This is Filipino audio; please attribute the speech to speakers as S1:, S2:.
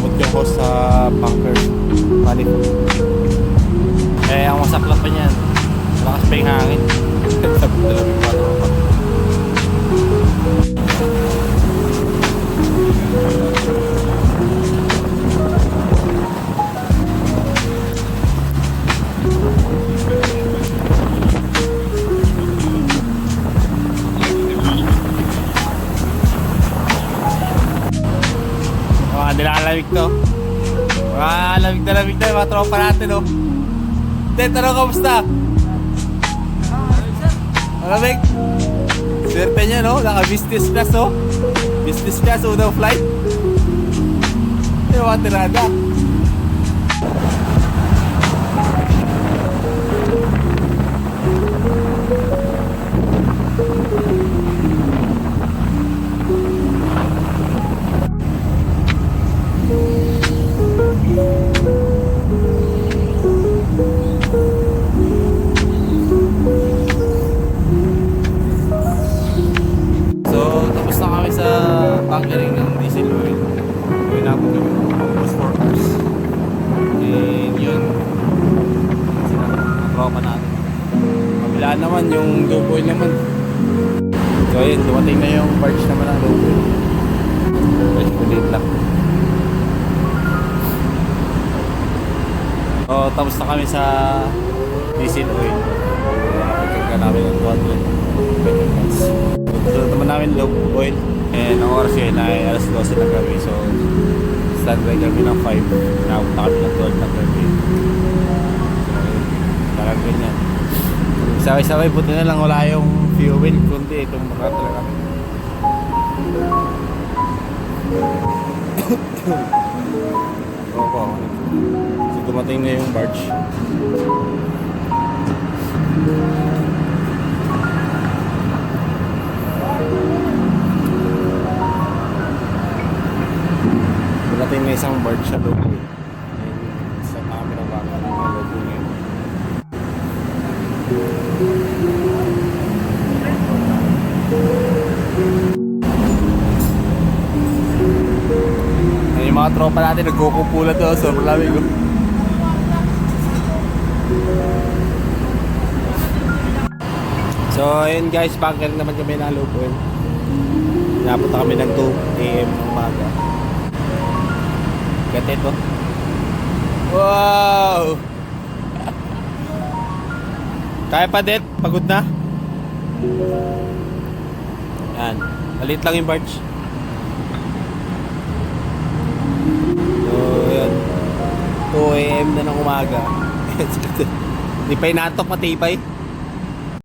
S1: inabot yung host sa bunker. Balik. Eh, ang masaklap pa niyan. Malakas pa yung hangin. Sabi ko talaga yung tropa. Nilalamig to. Lamig na lamig na yung mga tropa natin, oh. Dito, ano, kamusta? Malamig. Swerte niya, no? Naka-business class, oh. Business class, unang flight. Yung mga tirada. Bunkering ng diesel oil. Gawin natin kami almost 4 hours. And yun, sila mga tropa natin. Kabila naman yung low oil naman. So ayun, dumating na yung barge naman ng low oil. Barge ko late lang. So tapos na kami sa diesel oil. Nakapagkagka namin ng 200 petrol. So naman namin low oil. And ang oras yun ay alas 12 ng gabi. So standby kami ng 5. Napunta kami ng 12 ng gabi. So talagang ganyan. Sabay-sabay, buti na lang wala yung fuel. Kundi itong baka talaga kami. Opo. So dumating na yung barge. Dumating na isang barge sa loob. Sa kami na baka ng loob ngayon. Yung mga tropa natin nagkukupulat doon. Sobrang lamig, oh. So ayun guys, bunker naman kami na loob. Napunta kami ng 2 AM ng umaga. Ganda ito. Wow! Kaya pa din? Pagod na? Yan. Malit lang yung barge. So, yan. 2 AM na ng umaga. Hindi pa inaantok, matibay.